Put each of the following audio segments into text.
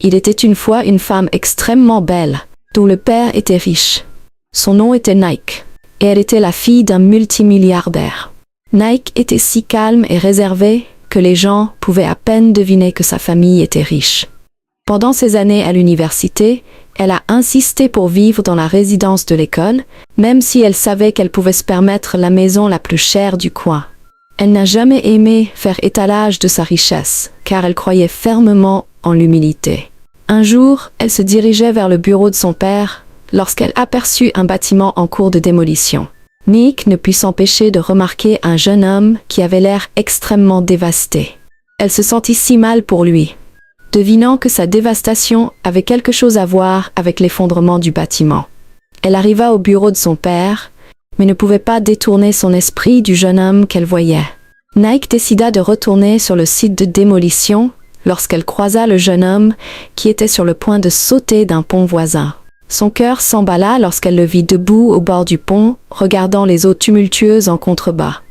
Il était une fois une femme extrêmement belle, dont le père était riche. Son nom était Nike, et elle était la fille d'un multimilliardaire. Nike était si calme et réservée que les gens pouvaient à peine deviner que sa famille était riche. Pendant ses années à l'université, elle a insisté pour vivre dans la résidence de l'école, même si elle savait qu'elle pouvait se permettre la maison la plus chère du coin. Elle n'a jamais aimé faire étalage de sa richesse, car elle croyait fermement en l'humilité. Un jour, elle se dirigeait vers le bureau de son père, lorsqu'elle aperçut un bâtiment en cours de démolition. Nick ne put s'empêcher de remarquer un jeune homme qui avait l'air extrêmement dévasté. Elle se sentit si mal pour lui, devinant que sa dévastation avait quelque chose à voir avec l'effondrement du bâtiment. Elle arriva au bureau de son père, mais ne pouvait pas détourner son esprit du jeune homme qu'elle voyait. Nike décida de retourner sur le site de démolition lorsqu'elle croisa le jeune homme qui était sur le point de sauter d'un pont voisin. Son cœur s'emballa lorsqu'elle le vit debout au bord du pont, regardant les eaux tumultueuses en contrebas.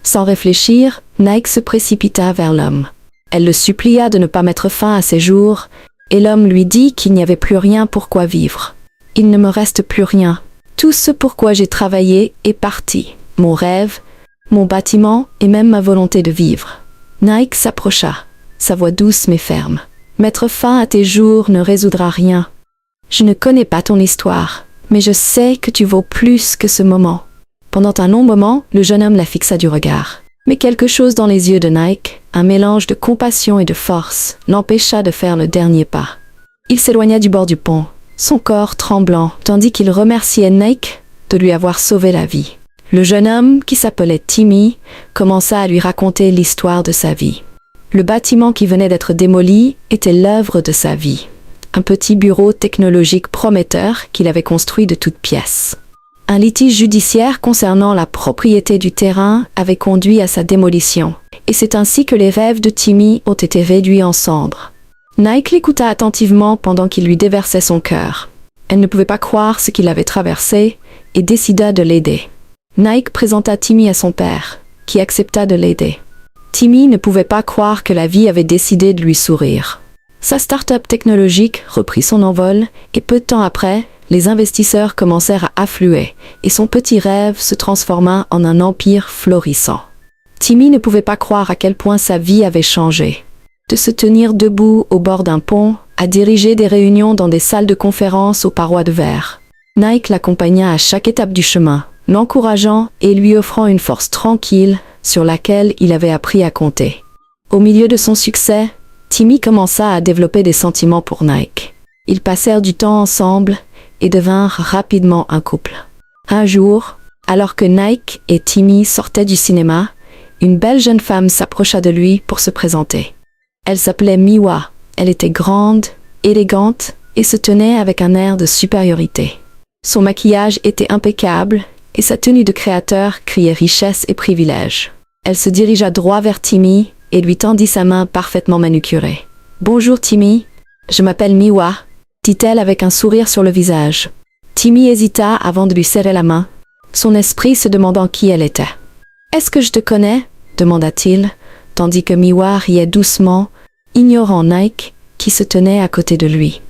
Sans réfléchir, Nike se précipita vers l'homme. Elle le supplia de ne pas mettre fin à ses jours, et l'homme lui dit qu'il n'y avait plus rien pour quoi vivre. « Il ne me reste plus rien. Tout ce pour quoi j'ai travaillé est parti. Mon rêve, mon bâtiment et même ma volonté de vivre. » Nike s'approcha, sa voix douce mais ferme. « Mettre fin à tes jours ne résoudra rien. Je ne connais pas ton histoire, mais je sais que tu vaux plus que ce moment. » Pendant un long moment, le jeune homme la fixa du regard. Mais quelque chose dans les yeux de Nike, un mélange de compassion et de force, l'empêcha de faire le dernier pas. Il s'éloigna du bord du pont, son corps tremblant, tandis qu'il remerciait Nike de lui avoir sauvé la vie. Le jeune homme, qui s'appelait Timmy, commença à lui raconter l'histoire de sa vie. Le bâtiment qui venait d'être démoli était l'œuvre de sa vie. Un petit bureau technologique prometteur qu'il avait construit de toutes pièces. Un litige judiciaire concernant la propriété du terrain avait conduit à sa démolition, et c'est ainsi que les rêves de Timmy ont été réduits en cendres. Nike l'écouta attentivement pendant qu'il lui déversait son cœur. Elle ne pouvait pas croire ce qu'il avait traversé, et décida de l'aider. Nike présenta Timmy à son père, qui accepta de l'aider. Timmy ne pouvait pas croire que la vie avait décidé de lui sourire. Sa start-up technologique reprit son envol, et peu de temps après, les investisseurs commencèrent à affluer, et son petit rêve se transforma en un empire florissant. Timmy ne pouvait pas croire à quel point sa vie avait changé. De se tenir debout au bord d'un pont, à diriger des réunions dans des salles de conférence aux parois de verre. Nike l'accompagna à chaque étape du chemin, l'encourageant et lui offrant une force tranquille sur laquelle il avait appris à compter. Au milieu de son succès, Timmy commença à développer des sentiments pour Nike. Ils passèrent du temps ensemble et devinrent rapidement un couple. Un jour, alors que Nike et Timmy sortaient du cinéma, une belle jeune femme s'approcha de lui pour se présenter. Elle s'appelait Miwa. Elle était grande, élégante et se tenait avec un air de supériorité. Son maquillage était impeccable et sa tenue de créateur criait richesse et privilège. Elle se dirigea droit vers Timmy et lui tendit sa main parfaitement manucurée. « Bonjour Timmy, je m'appelle Miwa », dit-elle avec un sourire sur le visage. Timmy hésita avant de lui serrer la main, son esprit se demandant qui elle était. « Est-ce que je te connais ?» demanda-t-il, tandis que Miwa riait doucement, ignorant Nike qui se tenait à côté de lui.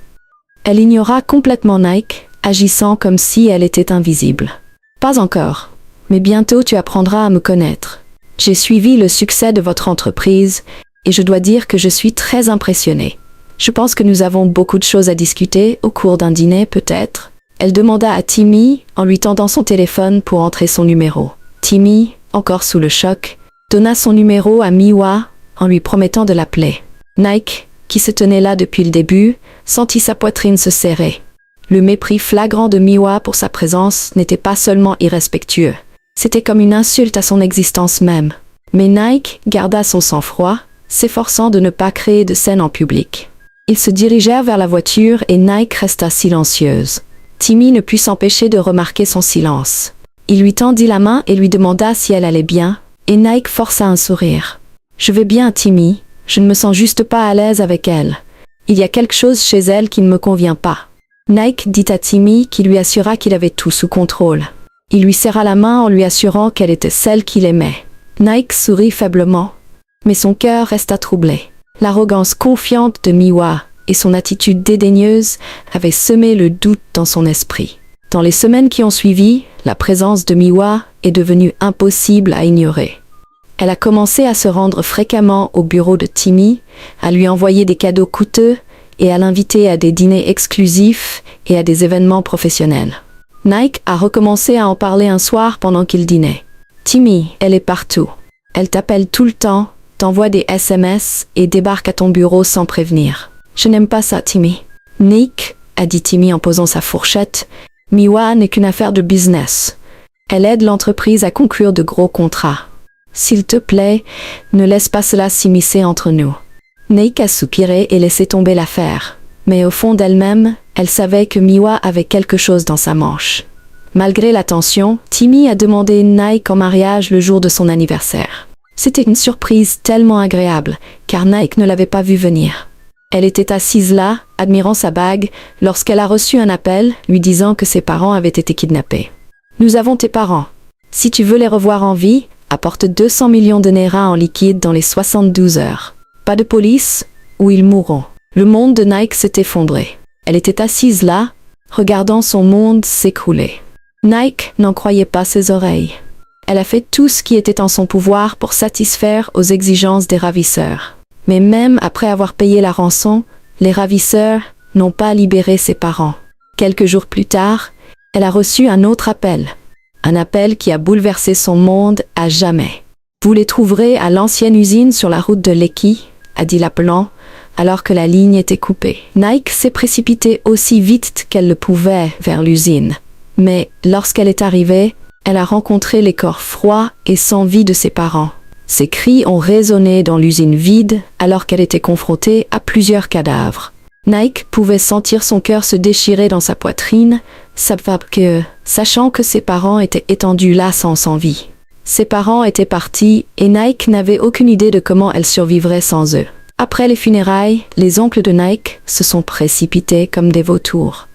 Elle ignora complètement Nike, agissant comme si elle était invisible. « Pas encore, mais bientôt tu apprendras à me connaître. J'ai suivi le succès de votre entreprise et je dois dire que je suis très impressionnée. Je pense que nous avons beaucoup de choses à discuter au cours d'un dîner, peut-être. » Elle demanda à Timmy en lui tendant son téléphone pour entrer son numéro. Timmy, encore sous le choc, donna son numéro à Miwa en lui promettant de l'appeler. Nike, qui se tenait là depuis le début, sentit sa poitrine se serrer. Le mépris flagrant de Miwa pour sa présence n'était pas seulement irrespectueux. C'était comme une insulte à son existence même. Mais Nike garda son sang-froid, s'efforçant de ne pas créer de scène en public. Ils se dirigèrent vers la voiture et Nike resta silencieuse. Timmy ne put s'empêcher de remarquer son silence. Il lui tendit la main et lui demanda si elle allait bien, et Nike força un sourire. « Je vais bien, Timmy. Je ne me sens juste pas à l'aise avec elle. Il y a quelque chose chez elle qui ne me convient pas. » Nike dit à Timmy qu'il lui assura qu'il avait tout sous contrôle. Il lui serra la main en lui assurant qu'elle était celle qu'il aimait. Nike sourit faiblement, mais son cœur resta troublé. L'arrogance confiante de Miwa et son attitude dédaigneuse avaient semé le doute dans son esprit. Dans les semaines qui ont suivi, la présence de Miwa est devenue impossible à ignorer. Elle a commencé à se rendre fréquemment au bureau de Timmy, à lui envoyer des cadeaux coûteux et à l'inviter à des dîners exclusifs et à des événements professionnels. Nike a recommencé à en parler un soir pendant qu'il dînait. « Timmy, elle est partout. Elle t'appelle tout le temps, t'envoie des SMS et débarque à ton bureau sans prévenir. Je n'aime pas ça, Timmy. » « Nick, » a dit Timmy en posant sa fourchette, « Miwa n'est qu'une affaire de business. Elle aide l'entreprise à conclure de gros contrats. S'il te plaît, ne laisse pas cela s'immiscer entre nous. » Nick a soupiré et laissé tomber l'affaire. Mais au fond d'elle-même, elle savait que Miwa avait quelque chose dans sa manche. Malgré la tension, Timmy a demandé Nike en mariage le jour de son anniversaire. C'était une surprise tellement agréable, car Nike ne l'avait pas vue venir. Elle était assise là, admirant sa bague, lorsqu'elle a reçu un appel lui disant que ses parents avaient été kidnappés. « Nous avons tes parents. Si tu veux les revoir en vie, apporte 200 millions de Naira en liquide dans les 72 heures. Pas de police, ou ils mourront. » Le monde de Nike s'est effondré. Elle était assise là, regardant son monde s'écrouler. Nike n'en croyait pas ses oreilles. Elle a fait tout ce qui était en son pouvoir pour satisfaire aux exigences des ravisseurs. Mais même après avoir payé la rançon, les ravisseurs n'ont pas libéré ses parents. Quelques jours plus tard, elle a reçu un autre appel. Un appel qui a bouleversé son monde à jamais. « Vous les trouverez à l'ancienne usine sur la route de Lekki », a dit l'appelant, alors que la ligne était coupée. Nike s'est précipitée aussi vite qu'elle le pouvait vers l'usine. Mais lorsqu'elle est arrivée, elle a rencontré les corps froids et sans vie de ses parents. Ses cris ont résonné dans l'usine vide alors qu'elle était confrontée à plusieurs cadavres. Nike pouvait sentir son cœur se déchirer dans sa poitrine, sachant que ses parents étaient étendus là sans vie. Ses parents étaient partis et Nike n'avait aucune idée de comment elle survivrait sans eux. Après les funérailles, les oncles de Nike se sont précipités comme des vautours.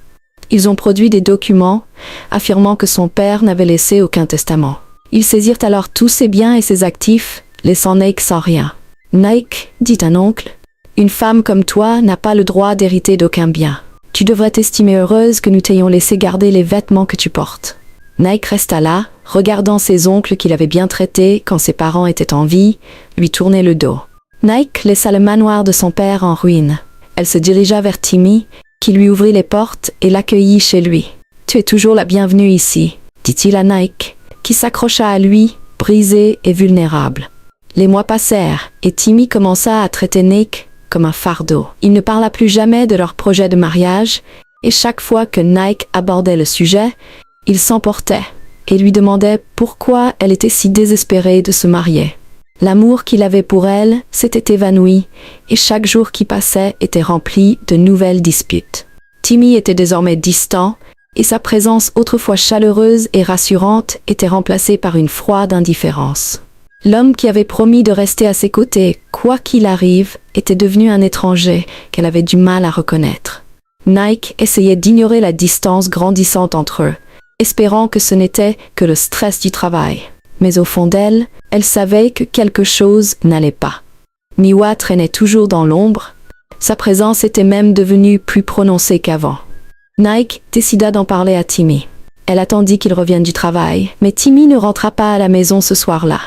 Ils ont produit des documents affirmant que son père n'avait laissé aucun testament. Ils saisirent alors tous ses biens et ses actifs, laissant Nike sans rien. « Nike, dit un oncle, une femme comme toi n'a pas le droit d'hériter d'aucun bien. Tu devrais t'estimer heureuse que nous t'ayons laissé garder les vêtements que tu portes. » Nike resta là, regardant ses oncles qu'il avait bien traités quand ses parents étaient en vie, lui tourner le dos. Nike laissa le manoir de son père en ruine. Elle se dirigea vers Timmy, qui lui ouvrit les portes et l'accueillit chez lui. « Tu es toujours la bienvenue ici, » dit-il à Nike, qui s'accrocha à lui, brisé et vulnérable. Les mois passèrent, et Timmy commença à traiter Nike comme un fardeau. Il ne parla plus jamais de leur projet de mariage, et chaque fois que Nike abordait le sujet, il s'emportait et lui demandait pourquoi elle était si désespérée de se marier. L'amour qu'il avait pour elle s'était évanoui, et chaque jour qui passait était rempli de nouvelles disputes. Timmy était désormais distant, et sa présence autrefois chaleureuse et rassurante était remplacée par une froide indifférence. L'homme qui avait promis de rester à ses côtés, quoi qu'il arrive, était devenu un étranger qu'elle avait du mal à reconnaître. Nike essayait d'ignorer la distance grandissante entre eux, espérant que ce n'était que le stress du travail. Mais au fond d'elle, elle savait que quelque chose n'allait pas. Miwa traînait toujours dans l'ombre. Sa présence était même devenue plus prononcée qu'avant. Nike décida d'en parler à Timmy. Elle attendit qu'il revienne du travail, mais Timmy ne rentra pas à la maison ce soir-là.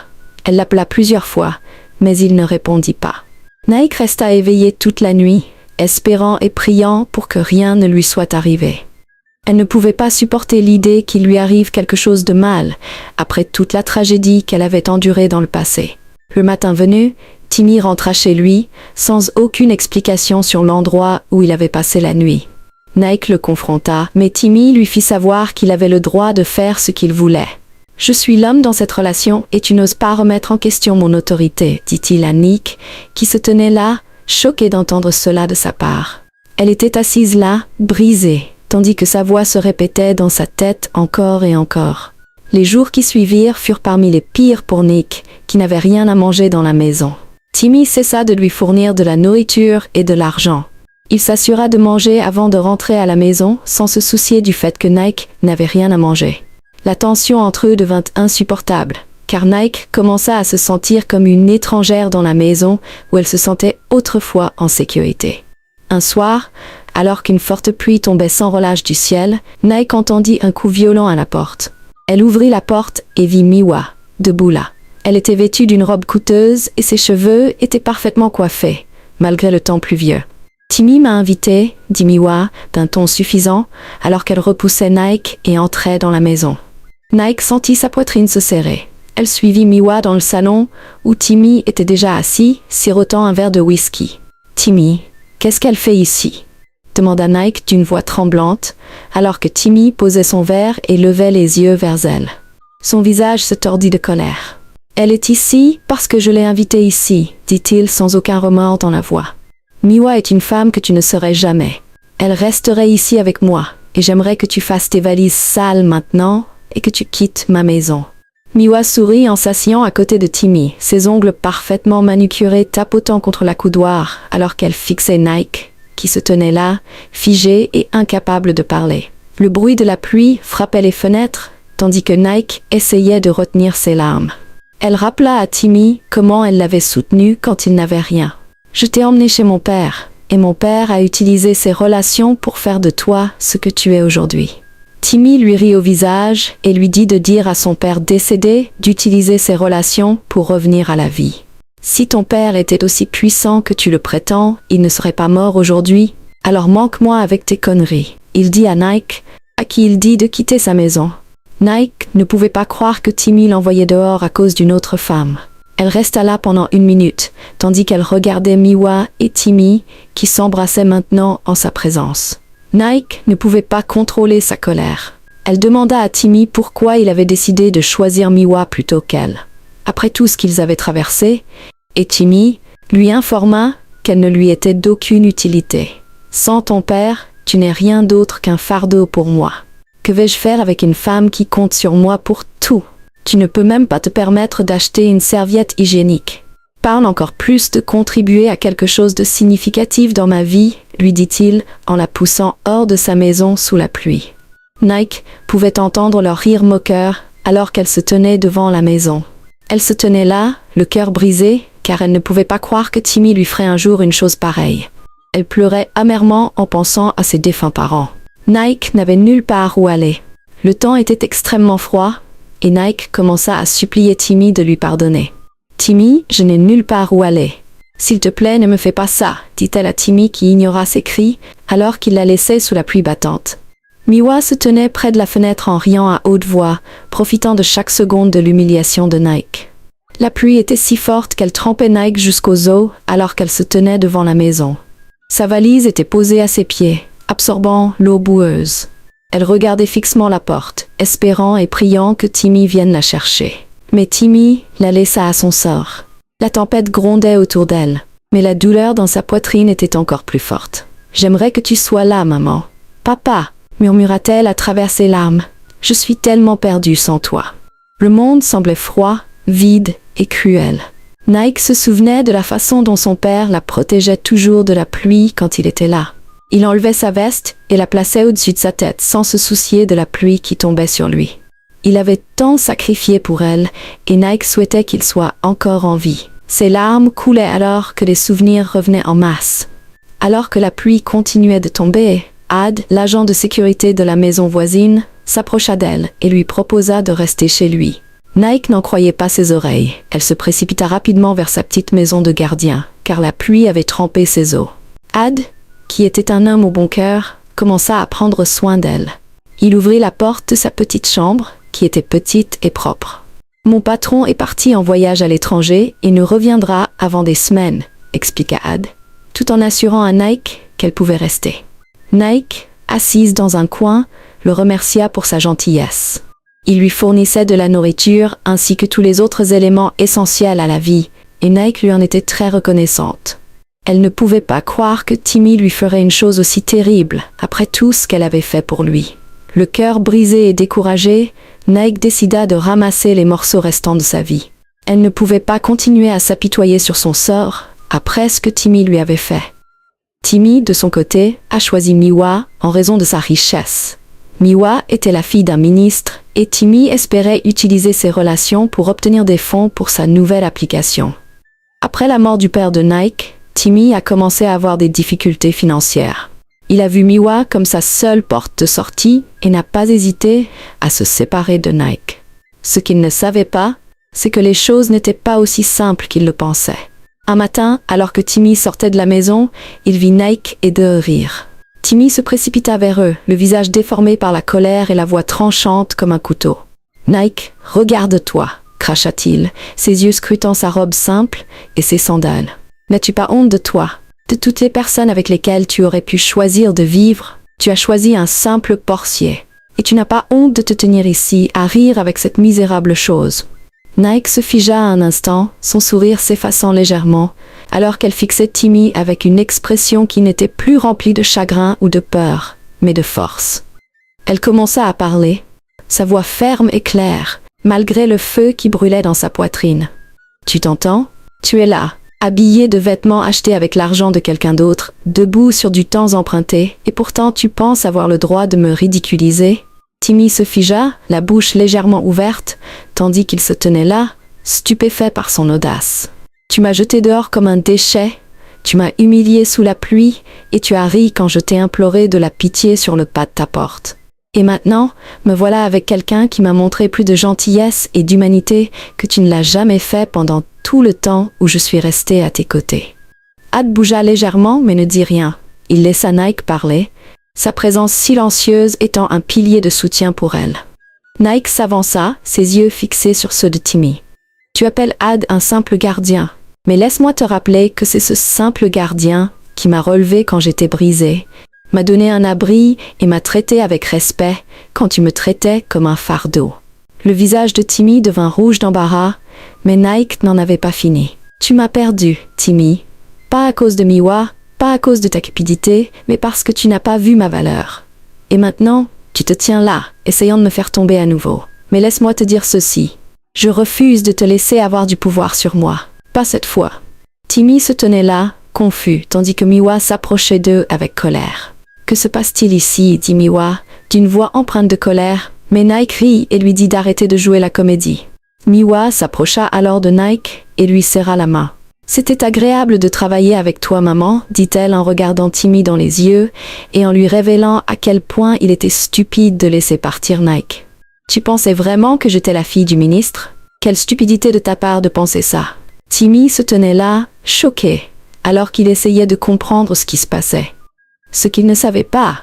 Elle l'appela plusieurs fois, mais il ne répondit pas. Nike resta éveillée toute la nuit, espérant et priant pour que rien ne lui soit arrivé. Elle ne pouvait pas supporter l'idée qu'il lui arrive quelque chose de mal, après toute la tragédie qu'elle avait endurée dans le passé. Le matin venu, Timmy rentra chez lui, sans aucune explication sur l'endroit où il avait passé la nuit. Nike le confronta, mais Timmy lui fit savoir qu'il avait le droit de faire ce qu'il voulait. « Je suis l'homme dans cette relation et tu n'oses pas remettre en question mon autorité, » dit-il à Nike, qui se tenait là, choquée d'entendre cela de sa part. Elle était assise là, brisée, tandis que sa voix se répétait dans sa tête encore et encore. Les jours qui suivirent furent parmi les pires pour Nick, qui n'avait rien à manger dans la maison. Timmy cessa de lui fournir de la nourriture et de l'argent. Il s'assura de manger avant de rentrer à la maison, sans se soucier du fait que Nike n'avait rien à manger. La tension entre eux devint insupportable, car Nike commença à se sentir comme une étrangère dans la maison où elle se sentait autrefois en sécurité. Un soir, alors qu'une forte pluie tombait sans relâche du ciel, Nike entendit un coup violent à la porte. Elle ouvrit la porte et vit Miwa, debout là. Elle était vêtue d'une robe coûteuse et ses cheveux étaient parfaitement coiffés, malgré le temps pluvieux. Timmy m'a invité, dit Miwa, d'un ton suffisant, alors qu'elle repoussait Nike et entrait dans la maison. Nike sentit sa poitrine se serrer. Elle suivit Miwa dans le salon, où Timmy était déjà assis, sirotant un verre de whisky. « Timmy, qu'est-ce qu'elle fait ici ?» demanda Nike d'une voix tremblante, alors que Timmy posait son verre et levait les yeux vers elle. Son visage se tordit de colère. « Elle est ici parce que je l'ai invitée ici, dit-il sans aucun remords dans la voix. Miwa est une femme que tu ne serais jamais. Elle resterait ici avec moi, et j'aimerais que tu fasses tes valises sales maintenant et que tu quittes ma maison. » Miwa sourit en s'asseyant à côté de Timmy, ses ongles parfaitement manucurés tapotant contre la coudoir, alors qu'elle fixait Nike, qui se tenait là, figé et incapable de parler. Le bruit de la pluie frappait les fenêtres, tandis que Nike essayait de retenir ses larmes. Elle rappela à Timmy comment elle l'avait soutenu quand il n'avait rien. « Je t'ai emmené chez mon père, et mon père a utilisé ses relations pour faire de toi ce que tu es aujourd'hui. » Timmy lui rit au visage et lui dit de dire à son père décédé d'utiliser ses relations pour revenir à la vie. « Si ton père était aussi puissant que tu le prétends, il ne serait pas mort aujourd'hui, alors manque-moi avec tes conneries. » Il dit à Nike, à qui il dit de quitter sa maison. Nike ne pouvait pas croire que Timmy l'envoyait dehors à cause d'une autre femme. Elle resta là pendant 1 minute, tandis qu'elle regardait Miwa et Timmy, qui s'embrassaient maintenant en sa présence. Nike ne pouvait pas contrôler sa colère. Elle demanda à Timmy pourquoi il avait décidé de choisir Miwa plutôt qu'elle. Après tout ce qu'ils avaient traversé, et Timmy lui informa qu'elle ne lui était d'aucune utilité. « Sans ton père, tu n'es rien d'autre qu'un fardeau pour moi. Que vais-je faire avec une femme qui compte sur moi pour tout ? Tu ne peux même pas te permettre d'acheter une serviette hygiénique. Parle encore plus de contribuer à quelque chose de significatif dans ma vie, lui dit-il en la poussant hors de sa maison sous la pluie. Nike pouvait entendre leur rire moqueur alors qu'elle se tenait devant la maison. Elle se tenait là, le cœur brisé, car elle ne pouvait pas croire que Timmy lui ferait un jour une chose pareille. Elle pleurait amèrement en pensant à ses défunts parents. Nike n'avait nulle part où aller. Le temps était extrêmement froid, et Nike commença à supplier Timmy de lui pardonner. « Timmy, je n'ai nulle part où aller. S'il te plaît, ne me fais pas ça, dit-elle à Timmy qui ignora ses cris, alors qu'il la laissait sous la pluie battante. Miwa se tenait près de la fenêtre en riant à haute voix, profitant de chaque seconde de l'humiliation de Nike. La pluie était si forte qu'elle trempait Nike jusqu'aux os alors qu'elle se tenait devant la maison. Sa valise était posée à ses pieds, absorbant l'eau boueuse. Elle regardait fixement la porte, espérant et priant que Timmy vienne la chercher. Mais Timmy la laissa à son sort. La tempête grondait autour d'elle, mais la douleur dans sa poitrine était encore plus forte. « J'aimerais que tu sois là, maman. »« Papa » murmura-t-elle à travers ses larmes. « Je suis tellement perdue sans toi. » Le monde semblait froid, vide et cruel. Nike se souvenait de la façon dont son père la protégeait toujours de la pluie quand il était là. Il enlevait sa veste et la plaçait au-dessus de sa tête sans se soucier de la pluie qui tombait sur lui. Il avait tant sacrifié pour elle et Nike souhaitait qu'il soit encore en vie. Ses larmes coulaient alors que les souvenirs revenaient en masse. Alors que la pluie continuait de tomber, Ad, l'agent de sécurité de la maison voisine, s'approcha d'elle et lui proposa de rester chez lui. Nike n'en croyait pas ses oreilles. Elle se précipita rapidement vers sa petite maison de gardien, car la pluie avait trempé ses os. Ad, qui était un homme au bon cœur, commença à prendre soin d'elle. Il ouvrit la porte de sa petite chambre, qui était petite et propre. « Mon patron est parti en voyage à l'étranger et ne reviendra avant des semaines, » expliqua Ad, tout en assurant à Nike qu'elle pouvait rester. Nike, assise dans un coin, le remercia pour sa gentillesse. Il lui fournissait de la nourriture ainsi que tous les autres éléments essentiels à la vie, et Nike lui en était très reconnaissante. Elle ne pouvait pas croire que Timmy lui ferait une chose aussi terrible après tout ce qu'elle avait fait pour lui. Le cœur brisé et découragé, Nike décida de ramasser les morceaux restants de sa vie. Elle ne pouvait pas continuer à s'apitoyer sur son sort après ce que Timmy lui avait fait. Timmy, de son côté, a choisi Miwa en raison de sa richesse. Miwa était la fille d'un ministre et Timmy espérait utiliser ses relations pour obtenir des fonds pour sa nouvelle application. Après la mort du père de Nike, Timmy a commencé à avoir des difficultés financières. Il a vu Miwa comme sa seule porte de sortie et n'a pas hésité à se séparer de Nike. Ce qu'il ne savait pas, c'est que les choses n'étaient pas aussi simples qu'il le pensait. Un matin, alors que Timmy sortait de la maison, il vit Nike et de rire. Timmy se précipita vers eux, le visage déformé par la colère et la voix tranchante comme un couteau. « Nike, regarde-toi !» cracha-t-il, ses yeux scrutant sa robe simple et ses sandales. « N'as-tu pas honte de toi ? De toutes les personnes avec lesquelles tu aurais pu choisir de vivre, tu as choisi un simple portier. Et tu n'as pas honte de te tenir ici à rire avec cette misérable chose. » Nike se figea un instant, son sourire s'effaçant légèrement, alors qu'elle fixait Timmy avec une expression qui n'était plus remplie de chagrin ou de peur, mais de force. Elle commença à parler, sa voix ferme et claire, malgré le feu qui brûlait dans sa poitrine. « Tu t'entends ? Tu es là, habillé de vêtements achetés avec l'argent de quelqu'un d'autre, debout sur du temps emprunté, et pourtant tu penses avoir le droit de me ridiculiser ?» Timmy se figea, la bouche légèrement ouverte, tandis qu'il se tenait là, stupéfait par son audace. « Tu m'as jeté dehors comme un déchet, tu m'as humilié sous la pluie, et tu as ri quand je t'ai imploré de la pitié sur le pas de ta porte. Et maintenant, me voilà avec quelqu'un qui m'a montré plus de gentillesse et d'humanité que tu ne l'as jamais fait pendant tout le temps où je suis resté à tes côtés. » Ad bougea légèrement mais ne dit rien. Il laissa Nike parler, sa présence silencieuse étant un pilier de soutien pour elle. Nike s'avança, ses yeux fixés sur ceux de Timmy. « Tu appelles Ad un simple gardien, mais laisse-moi te rappeler que c'est ce simple gardien qui m'a relevé quand j'étais brisé, m'a donné un abri et m'a traité avec respect quand tu me traitais comme un fardeau. » Le visage de Timmy devint rouge d'embarras, mais Nike n'en avait pas fini. « Tu m'as perdu, Timmy. Pas à cause de Miwa, pas à cause de ta cupidité, mais parce que tu n'as pas vu ma valeur. Et maintenant, tu te tiens là, essayant de me faire tomber à nouveau. Mais laisse-moi te dire ceci. Je refuse de te laisser avoir du pouvoir sur moi. Pas cette fois. » Timmy se tenait là, confus, tandis que Miwa s'approchait d'eux avec colère. « Que se passe-t-il ici ?» dit Miwa, d'une voix empreinte de colère, mais Nike rit et lui dit d'arrêter de jouer la comédie. Miwa s'approcha alors de Nike et lui serra la main. « C'était agréable de travailler avec toi, maman, dit-elle en regardant Timmy dans les yeux et en lui révélant à quel point il était stupide de laisser partir Nike. Tu pensais vraiment que j'étais la fille du ministre ? Quelle stupidité de ta part de penser ça. » Timmy se tenait là, choqué, alors qu'il essayait de comprendre ce qui se passait. Ce qu'il ne savait pas,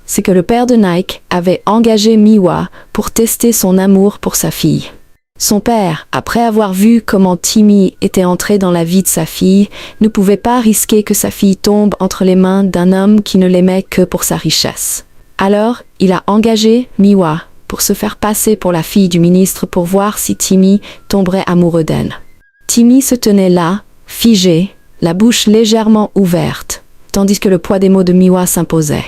c'est que le père de Nike avait engagé Miwa pour tester son amour pour sa fille. Son père, après avoir vu comment Timmy était entré dans la vie de sa fille, ne pouvait pas risquer que sa fille tombe entre les mains d'un homme qui ne l'aimait que pour sa richesse. Alors, il a engagé Miwa pour se faire passer pour la fille du ministre pour voir si Timmy tomberait amoureux d'elle. Timmy se tenait là, figé, la bouche légèrement ouverte, tandis que le poids des mots de Miwa s'imposait.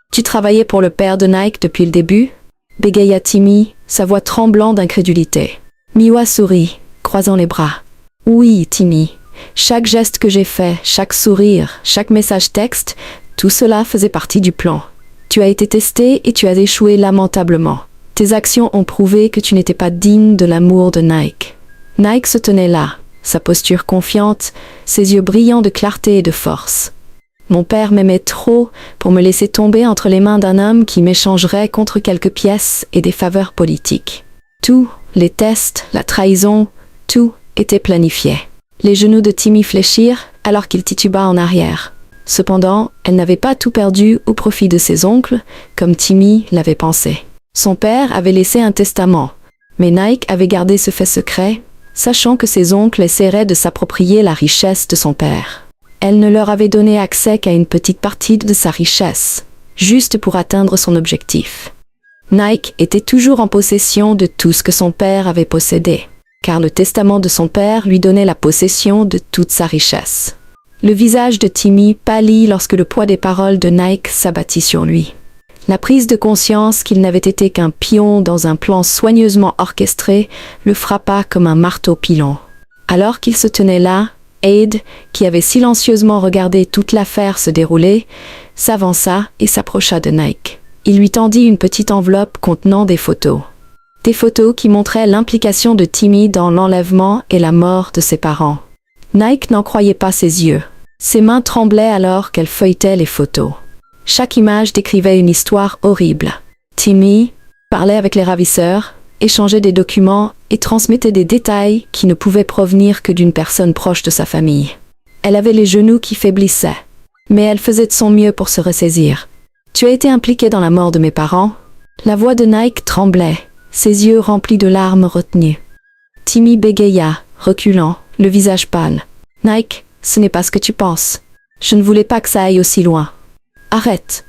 « Tu travaillais pour le père de Nike depuis le début ?» bégaya Timmy, sa voix tremblant d'incrédulité. Miwa sourit, croisant les bras. « Oui, Timmy. Chaque geste que j'ai fait, chaque sourire, chaque message texte, tout cela faisait partie du plan. Tu as été testé et tu as échoué lamentablement. Tes actions ont prouvé que tu n'étais pas digne de l'amour de Nike. » Nike se tenait là, sa posture confiante, ses yeux brillants de clarté et de force. « Mon père m'aimait trop pour me laisser tomber entre les mains d'un homme qui m'échangerait contre quelques pièces et des faveurs politiques. Tout, les tests, la trahison, tout était planifié. » Les genoux de Timmy fléchirent alors qu'il tituba en arrière. Cependant, elle n'avait pas tout perdu au profit de ses oncles, comme Timmy l'avait pensé. Son père avait laissé un testament, mais Nike avait gardé ce fait secret, sachant que ses oncles essaieraient de s'approprier la richesse de son père. Elle ne leur avait donné accès qu'à une petite partie de sa richesse, juste pour atteindre son objectif. Nike était toujours en possession de tout ce que son père avait possédé, car le testament de son père lui donnait la possession de toute sa richesse. Le visage de Timmy pâlit lorsque le poids des paroles de Nike s'abattit sur lui. La prise de conscience qu'il n'avait été qu'un pion dans un plan soigneusement orchestré le frappa comme un marteau pilon. Alors qu'il se tenait là, Aide, qui avait silencieusement regardé toute l'affaire se dérouler, s'avança et s'approcha de Nike. Il lui tendit une petite enveloppe contenant des photos. Des photos qui montraient l'implication de Timmy dans l'enlèvement et la mort de ses parents. Nike n'en croyait pas ses yeux. Ses mains tremblaient alors qu'elle feuilletait les photos. Chaque image décrivait une histoire horrible. Timmy parlait avec les ravisseurs, échangeait des documents et transmettait des détails qui ne pouvaient provenir que d'une personne proche de sa famille. Elle avait les genoux qui faiblissaient, mais elle faisait de son mieux pour se ressaisir. « Tu as été impliqué dans la mort de mes parents ?» La voix de Nike tremblait, ses yeux remplis de larmes retenues. Timmy bégaya, reculant, le visage pâle. « Nike, ce n'est pas ce que tu penses. Je ne voulais pas que ça aille aussi loin. Arrête. »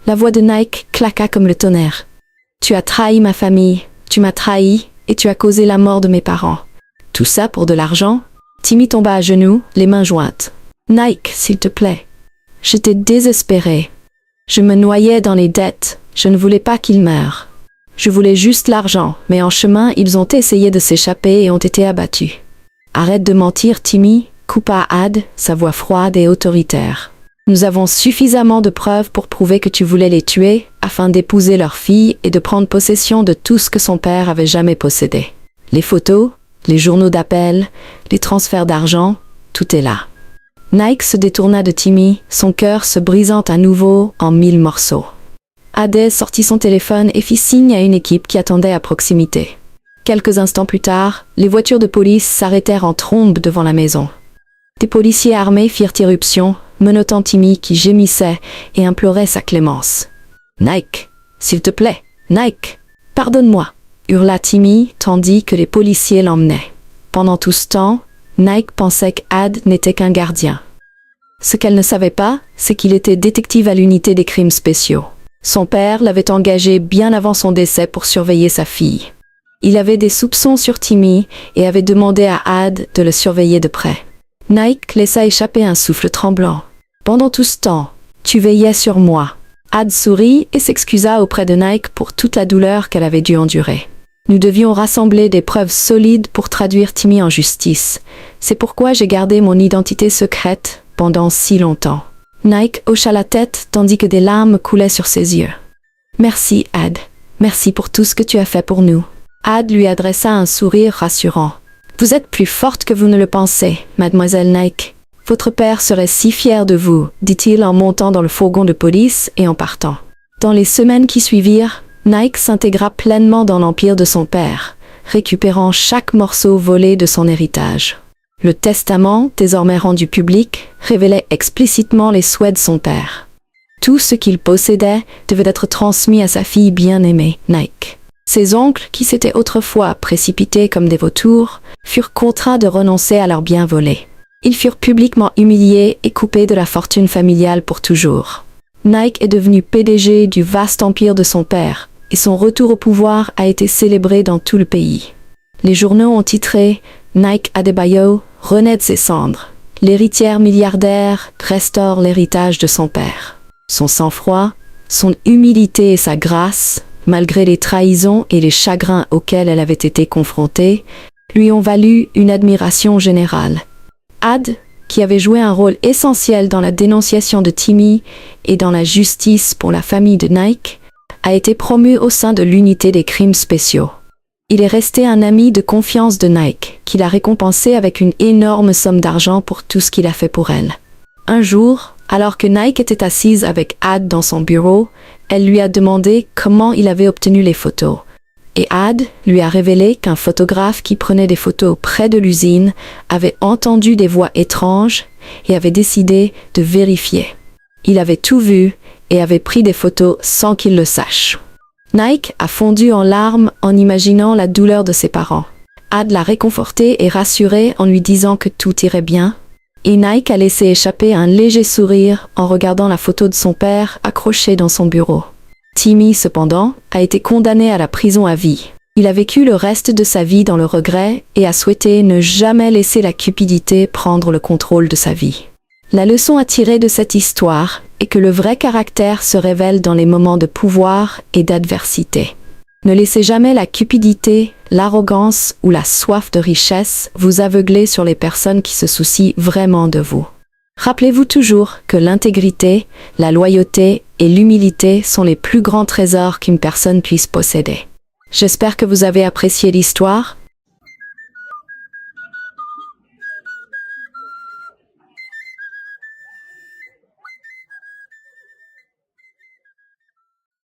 La voix de Nike claqua comme le tonnerre. « Tu as trahi ma famille, tu m'as trahi et tu as causé la mort de mes parents. Tout ça pour de l'argent ?» Timmy tomba à genoux, les mains jointes. « Nike, s'il te plaît. » J'étais désespérée. Je me noyais dans les dettes, je ne voulais pas qu'ils meurent. Je voulais juste l'argent, mais en chemin, ils ont essayé de s'échapper et ont été abattus. « Arrête de mentir, Timmy », coupa Ad, sa voix froide et autoritaire. « Nous avons suffisamment de preuves pour prouver que tu voulais les tuer, afin d'épouser leur fille et de prendre possession de tout ce que son père avait jamais possédé. Les photos, les journaux d'appel, les transferts d'argent, tout est là. » Nike se détourna de Timmy, son cœur se brisant à nouveau en 1000 morceaux. Adès sortit son téléphone et fit signe à une équipe qui attendait à proximité. Quelques instants plus tard, les voitures de police s'arrêtèrent en trombe devant la maison. Des policiers armés firent irruption, menottant Timmy qui gémissait et implorait sa clémence. « Nike, s'il te plaît, Nike, pardonne-moi !» hurla Timmy tandis que les policiers l'emmenaient. Pendant tout ce temps, Nike pensait qu'Ad n'était qu'un gardien. Ce qu'elle ne savait pas, c'est qu'il était détective à l'unité des crimes spéciaux. Son père l'avait engagé bien avant son décès pour surveiller sa fille. Il avait des soupçons sur Timmy et avait demandé à Ad de le surveiller de près. Nike laissa échapper un souffle tremblant. « Pendant tout ce temps, tu veillais sur moi. » Ad sourit et s'excusa auprès de Nike pour toute la douleur qu'elle avait dû endurer. Nous devions rassembler des preuves solides pour traduire Timmy en justice. C'est pourquoi j'ai gardé mon identité secrète pendant si longtemps. Nike hocha la tête tandis que des larmes coulaient sur ses yeux. Merci, Ad. Merci pour tout ce que tu as fait pour nous. Ad lui adressa un sourire rassurant. Vous êtes plus forte que vous ne le pensez, mademoiselle Nike. Votre père serait si fier de vous, dit-il en montant dans le fourgon de police et en partant. Dans les semaines qui suivirent, Nike s'intégra pleinement dans l'empire de son père, récupérant chaque morceau volé de son héritage. Le testament, désormais rendu public, révélait explicitement les souhaits de son père. Tout ce qu'il possédait devait être transmis à sa fille bien-aimée, Nike. Ses oncles, qui s'étaient autrefois précipités comme des vautours, furent contraints de renoncer à leurs biens volés. Ils furent publiquement humiliés et coupés de la fortune familiale pour toujours. Nike est devenu PDG du vaste empire de son père, et son retour au pouvoir a été célébré dans tout le pays. Les journaux ont titré « Nike Adebayo renaît de ses cendres. L'héritière milliardaire restaure l'héritage de son père. » Son sang-froid, son humilité et sa grâce, malgré les trahisons et les chagrins auxquels elle avait été confrontée, lui ont valu une admiration générale. Ad, qui avait joué un rôle essentiel dans la dénonciation de Timmy et dans la justice pour la famille de Nike, a été promu au sein de l'unité des crimes spéciaux. Il est resté un ami de confiance de Nike, qui l'a récompensé avec une énorme somme d'argent pour tout ce qu'il a fait pour elle. Un jour, alors que Nike était assise avec Ad dans son bureau, elle lui a demandé comment il avait obtenu les photos. Et Ad lui a révélé qu'un photographe qui prenait des photos près de l'usine avait entendu des voix étranges et avait décidé de vérifier. Il avait tout vu et avait pris des photos sans qu'il le sache. Nike a fondu en larmes en imaginant la douleur de ses parents. Ad l'a réconforté et rassuré en lui disant que tout irait bien. Et Nike a laissé échapper un léger sourire en regardant la photo de son père accrochée dans son bureau. Timmy, cependant, a été condamné à la prison à vie. Il a vécu le reste de sa vie dans le regret et a souhaité ne jamais laisser la cupidité prendre le contrôle de sa vie. La leçon à tirer de cette histoire est que le vrai caractère se révèle dans les moments de pouvoir et d'adversité. Ne laissez jamais la cupidité, l'arrogance ou la soif de richesse vous aveugler sur les personnes qui se soucient vraiment de vous. Rappelez-vous toujours que l'intégrité, la loyauté et l'humilité sont les plus grands trésors qu'une personne puisse posséder. J'espère que vous avez apprécié l'histoire.